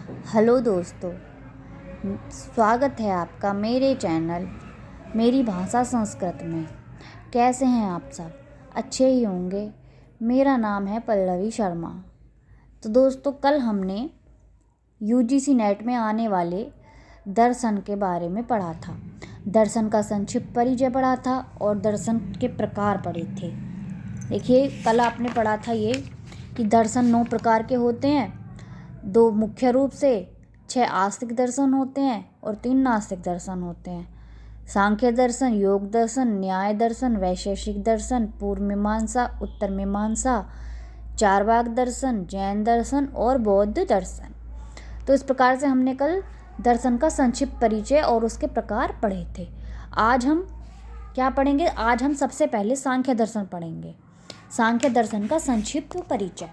Hello दोस्तों, स्वागत है आपका मेरे चैनल मेरी भाषा संस्कृत में। कैसे हैं आप सब? अच्छे ही होंगे। मेरा नाम है पल्लवी शर्मा। तो दोस्तों, कल हमने यूजीसी नेट में आने वाले दर्शन के बारे में पढ़ा था। दर्शन का संक्षिप्त परिचय पढ़ा था और दर्शन के प्रकार पढ़े थे। देखिए, कल आपने पढ़ा था ये कि दर्शन 9 प्रकार के होते हैं। 2 मुख्य रूप से, 6 आस्तिक दर्शन होते हैं और 3 नास्तिक दर्शन होते हैं। सांख्य दर्शन, योग दर्शन, न्याय दर्शन, वैशेषिक दर्शन, पूर्व मीमांसा, उत्तर मीमांसा, चारवाक दर्शन, जैन दर्शन और बौद्ध दर्शन। तो इस प्रकार से हमने कल दर्शन का संक्षिप्त परिचय और उसके प्रकार पढ़े थे। आज हम क्या पढ़ेंगे? आज हम सबसे पहले सांख्य दर्शन पढ़ेंगे। सांख्य दर्शन का संक्षिप्त परिचय,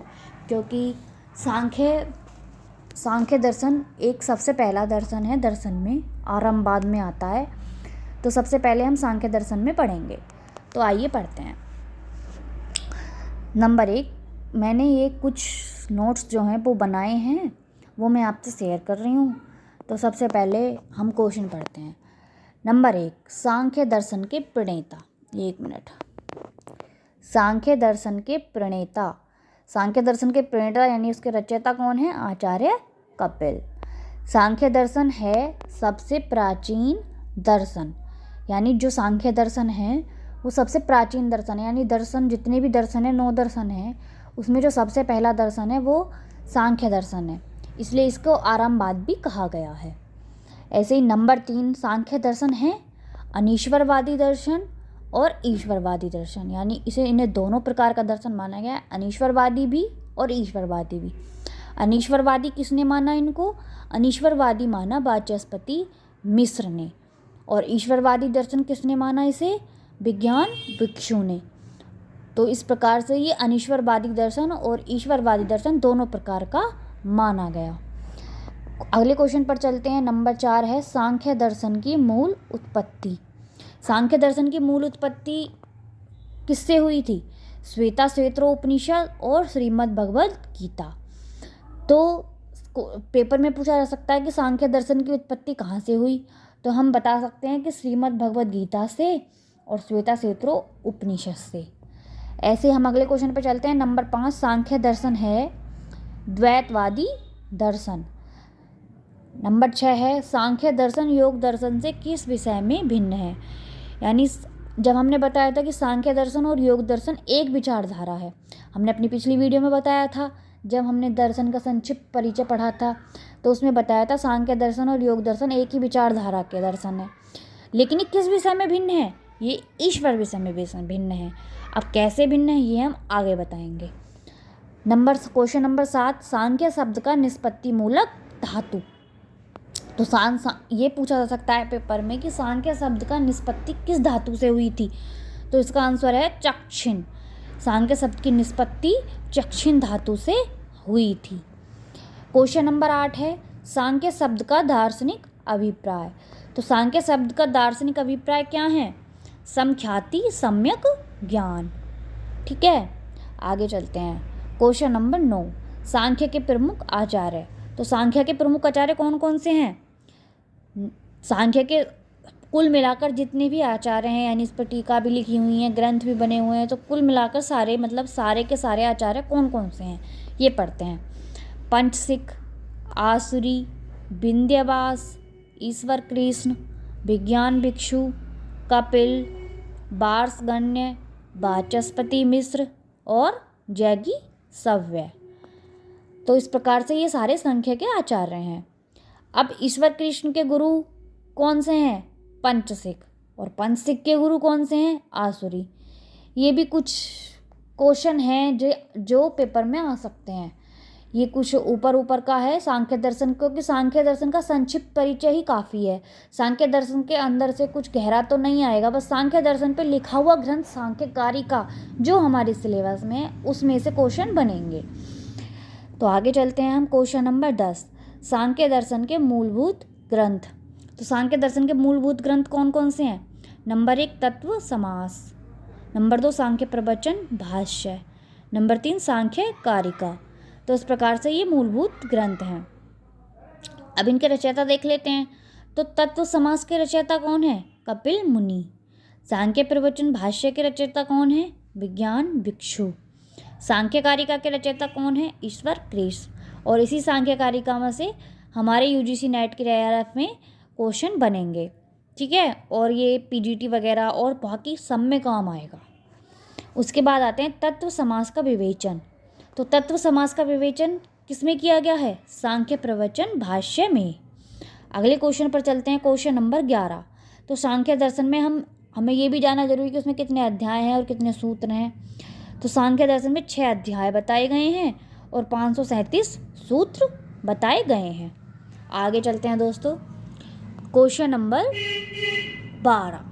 क्योंकि सांख्य दर्शन एक सबसे पहला दर्शन है। दर्शन में आरंभ बाद में आता है, तो सबसे पहले हम सांख्य दर्शन में पढ़ेंगे। तो आइए पढ़ते हैं। नंबर 1, मैंने ये कुछ नोट्स जो हैं वो बनाए हैं, वो मैं आपसे शेयर कर रही हूँ। तो सबसे पहले हम क्वेश्चन पढ़ते हैं। नंबर 1, सांख्य दर्शन के प्रणेता। 1 मिनट। सांख्य दर्शन के प्रणेता। सांख्य दर्शन के प्रणेता यानी उसके रचयिता कौन है? आचार्य कपिल। सांख्य दर्शन है सबसे प्राचीन दर्शन, यानी जो सांख्य दर्शन है वो सबसे प्राचीन दर्शन है। यानी दर्शन, जितने भी दर्शन है, 9 दर्शन है, उसमें जो सबसे पहला दर्शन है वो सांख्य दर्शन है, इसलिए इसको आरंभवाद भी कहा गया है। ऐसे ही नंबर 3, सांख्य दर्शन है अनीश्वरवादी दर्शन और ईश्वरवादी दर्शन, यानी इन्हें दोनों प्रकार का दर्शन माना गया है, अनीश्वरवादी भी और ईश्वरवादी भी। अनीश्वरवादी किसने माना इनको? अनीश्वरवादी माना वाचस्पति मिश्र ने। और ईश्वरवादी दर्शन किसने माना इसे? विज्ञान भिक्षु ने। तो इस प्रकार से ये अनीश्वरवादी दर्शन और ईश्वरवादी दर्शन दोनों प्रकार का माना गया। अगले क्वेश्चन पर चलते हैं। नंबर 4 है सांख्य दर्शन की मूल उत्पत्ति। सांख्य दर्शन की मूल उत्पत्ति किससे हुई थी? श्वेता श्वेत्रोपनिषद और श्रीमद् भगवद गीता। तो पेपर में पूछा जा सकता है कि सांख्य दर्शन की उत्पत्ति कहाँ से हुई, तो हम बता सकते हैं कि श्रीमद् भगवद गीता से और श्वेता श्वेत्रोपनिषद से। ऐसे हम अगले क्वेश्चन पर चलते हैं। नंबर 5, सांख्य दर्शन है द्वैतवादी दर्शन। नंबर 6 है सांख्य दर्शन योग दर्शन से किस विषय में भिन्न है? यानी जब हमने बताया था कि सांख्य दर्शन और योग दर्शन एक विचारधारा है, हमने अपनी पिछली वीडियो में बताया था, जब हमने दर्शन का संक्षिप्त परिचय पढ़ा था, तो उसमें बताया था सांख्य दर्शन और योग दर्शन एक ही विचारधारा के दर्शन है। लेकिन ये किस विषय में भिन्न है? ये ईश्वर विषय में भिन्न है। अब कैसे भिन्न है ये हम आगे बताएंगे। क्वेश्चन नंबर 7, सांख्य शब्द का निष्पत्ति मूलक धातु। तो ये पूछा जा सकता है पेपर में कि सांख्य शब्द का निष्पत्ति किस धातु से हुई थी, तो इसका आंसर है चक्षिण। सांख्य शब्द की निष्पत्ति चक्षिण धातु से हुई थी। क्वेश्चन नंबर 8 है सांख्य शब्द का दार्शनिक अभिप्राय। तो सांख्य शब्द का दार्शनिक अभिप्राय क्या है? समख्याति सम्यक ज्ञान। ठीक है, आगे चलते हैं। क्वेश्चन नंबर 9, सांख्य के प्रमुख आचार्य। तो सांख्य के प्रमुख आचार्य कौन कौन से हैं? सांख्य के कुल मिलाकर जितने भी आचार्य हैं, यानी इस पर टीका भी लिखी हुई है, ग्रंथ भी बने हुए हैं, तो कुल मिलाकर सारे, मतलब सारे के सारे आचार्य कौन कौन से हैं ये पढ़ते हैं। पंचसिक, आसुरी, विंध्यवास, ईश्वर कृष्ण, विज्ञान भिक्षु, कपिल, बार्ष्गण्य, वाचस्पति मिश्र और जैगी सव्य। तो इस प्रकार से ये सारे सांख्य के आचार्य हैं। अब ईश्वर कृष्ण के गुरु कौन से हैं? पंचसिक। और पंचसिक के गुरु कौन से हैं? आसुरी। ये भी कुछ क्वेश्चन हैं जो पेपर में आ सकते हैं। ये कुछ ऊपर का है सांख्य दर्शन, क्योंकि सांख्य दर्शन का संक्षिप्त परिचय ही काफ़ी है। सांख्य दर्शन के अंदर से कुछ गहरा तो नहीं आएगा, बस सांख्य दर्शन पे लिखा हुआ ग्रंथ सांख्यकारिका जो हमारे सिलेबस में है उसमें से क्वेश्चन बनेंगे। तो आगे चलते हैं हम। क्वेश्चन नंबर 10, सांख्य दर्शन के मूलभूत ग्रंथ। तो सांख्य दर्शन के मूलभूत ग्रंथ कौन कौन से हैं? नंबर 1, तत्व समास। नंबर 2, सांख्य प्रवचन भाष्य। नंबर 3, सांख्य कारिका। तो इस प्रकार से ये मूलभूत ग्रंथ हैं। अब इनके रचयिता देख लेते हैं। तो तत्व समास के रचयिता कौन है? कपिल मुनि। सांख्य प्रवचन भाष्य के रचयिता कौन है? विज्ञान भिक्षु। सांख्य कारिका के रचयिता कौन है? ईश्वर कृष्ण। और इसी सांख्य कारिका में से हमारे यूजीसी नेट के ARF में क्वेश्चन बनेंगे, ठीक है, और ये PGT वगैरह और बाकी सब में काम आएगा। उसके बाद आते हैं तत्व समास का विवेचन। तो तत्व समास का विवेचन किसमें किया गया है? सांख्य प्रवचन भाष्य में। अगले क्वेश्चन पर चलते हैं, क्वेश्चन नंबर 11। तो सांख्य दर्शन में हमें ये भी जानना जरूरी है कि उसमें कितने अध्याय हैं और कितने सूत्र हैं। तो सांख्य दर्शन में 6 अध्याय बताए गए हैं और 537 सूत्र बताए गए हैं। आगे चलते हैं दोस्तों, क्वेश्चन नंबर 12।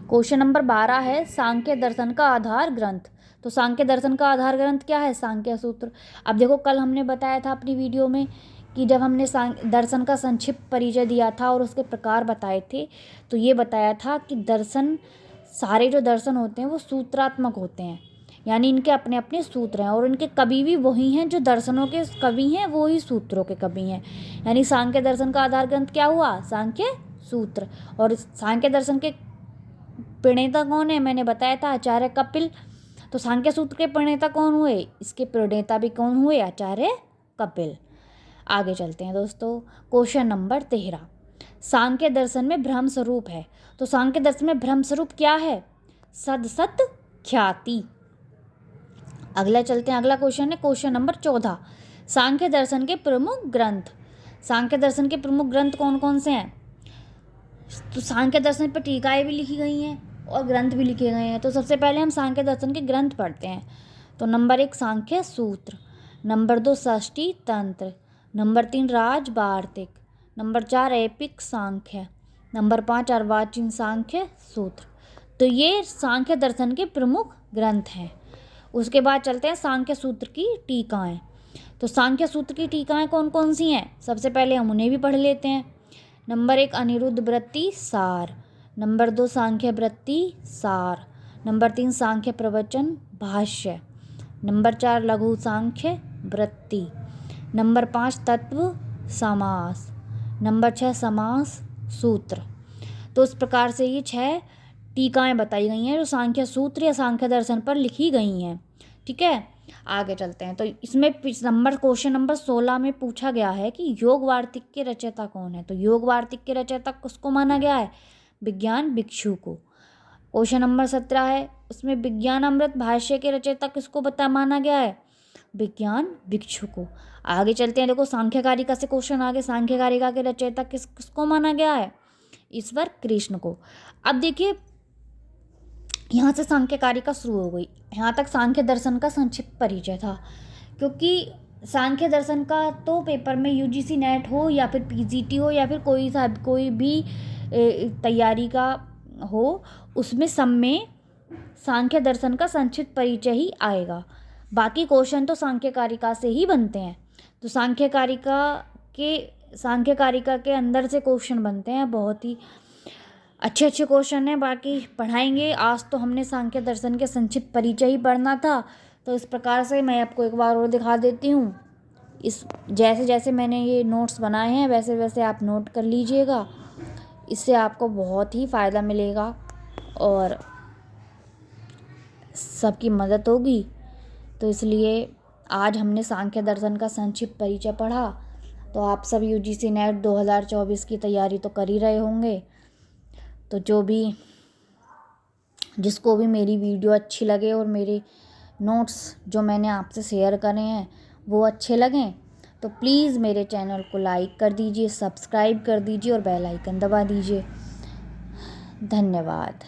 क्वेश्चन नंबर 12 है सांख्य दर्शन का आधार ग्रंथ। तो सांख्य दर्शन का आधार ग्रंथ क्या है? सांख्य सूत्र। अब देखो, कल हमने बताया था अपनी वीडियो में कि जब हमने दर्शन का संक्षिप्त परिचय दिया था और उसके प्रकार बताए थे, तो ये बताया था कि दर्शन, सारे जो दर्शन होते हैं वो सूत्रात्मक होते हैं, यानी इनके अपने अपने सूत्र हैं और इनके कवि भी वही हैं जो दर्शनों के कवि हैं, वो ही सूत्रों के कवि हैं। यानी सांख्य दर्शन का आधार ग्रंथ क्या हुआ? सांख्य सूत्र। और सांख्य दर्शन के प्रणेता कौन है? मैंने बताया था आचार्य कपिल। तो सांख्य सूत्र के प्रणेता कौन हुए? इसके प्रणेता भी कौन हुए? आचार्य कपिल। आगे चलते हैं दोस्तों, क्वेश्चन नंबर 13। सांख्य दर्शन में भ्रम स्वरूप है। तो सांख्य दर्शन में भ्रम स्वरूप क्या है? सद सत ख्याति। अगला चलते हैं, अगला क्वेश्चन है क्वेश्चन नंबर 14। सांख्य दर्शन के प्रमुख ग्रंथ। सांख्य दर्शन के प्रमुख ग्रंथ कौन कौन से हैं? तो सांख्य दर्शन पर टीकाएं भी लिखी गई हैं और ग्रंथ भी लिखे गए हैं। तो सबसे पहले हम सांख्य दर्शन के ग्रंथ पढ़ते हैं। तो नंबर 1 सांख्य सूत्र, नंबर 2 षष्ठी तंत्र, नंबर 3 राज वार्तिक, नंबर 4 एपिक सांख्य, नंबर 5 अर्वाचीन सांख्य सूत्र। तो ये सांख्य दर्शन के प्रमुख ग्रंथ हैं। उसके बाद चलते हैं सांख्य सूत्र की टीकाएं। तो सांख्य सूत्र की टीकाएं कौन कौन सी हैं? सबसे पहले हम उन्हें भी पढ़ लेते हैं। नंबर 1 अनिरुद्ध वृत्ति सार, नंबर 2 सांख्य वृत्ति सार, नंबर 3 सांख्य प्रवचन भाष्य, नंबर 4 लघु सांख्य वृत्ति, नंबर 5 तत्व समास, नंबर 6 समास सूत्र। तो इस प्रकार से ये 6 टीकाएं बताई गई हैं जो सांख्य सूत्र या सांख्य दर्शन पर लिखी गई हैं, ठीक है। आगे चलते हैं। तो इसमें क्वेश्चन नंबर 16 में पूछा गया है कि योग वार्तिक के रचयिता कौन है? तो योग वार्तिक के रचयिता किसको माना गया है? विज्ञान भिक्षु को। क्वेश्चन नंबर 17 है, उसमें विज्ञान अमृत भाष्य के रचयिता किसको माना गया है? विज्ञान भिक्षु को। आगे चलते हैं, देखो सांख्य कारिका से क्वेश्चन आगे, सांख्य कारिका के रचयिता किसको माना गया है? ईश्वर कृष्ण को। अब देखिए, यहाँ से सांख्य कारिका शुरू हो गई। यहाँ तक सांख्य दर्शन का संक्षिप्त परिचय था, क्योंकि सांख्य दर्शन का तो पेपर में यूजीसी नेट हो या फिर पीजीटी हो या फिर कोई भी तैयारी का हो, उसमें सब में सांख्य दर्शन का संक्षिप्त परिचय ही आएगा। बाकी क्वेश्चन तो सांख्य कारिका से ही बनते हैं। तो सांख्य कारिका के अंदर से क्वेश्चन बनते हैं, बहुत ही अच्छे अच्छे क्वेश्चन हैं। बाकी पढ़ाएंगे। आज तो हमने सांख्य दर्शन के संक्षिप्त परिचय ही पढ़ना था, तो इस प्रकार से मैं आपको एक बार और दिखा देती हूँ। जैसे जैसे मैंने ये नोट्स बनाए हैं वैसे वैसे आप नोट कर लीजिएगा, इससे आपको बहुत ही फ़ायदा मिलेगा और सबकी मदद होगी। तो इसलिए आज हमने सांख्य दर्शन का संक्षिप्त परिचय पढ़ा। तो आप सब यूजीसी नेट 2024 की तैयारी तो कर ही रहे होंगे। तो जिसको भी मेरी वीडियो अच्छी लगे और मेरे नोट्स जो मैंने आपसे शेयर करे हैं वो अच्छे लगें, तो प्लीज़ मेरे चैनल को लाइक कर दीजिए, सब्सक्राइब कर दीजिए और बेल आइकन दबा दीजिए। धन्यवाद।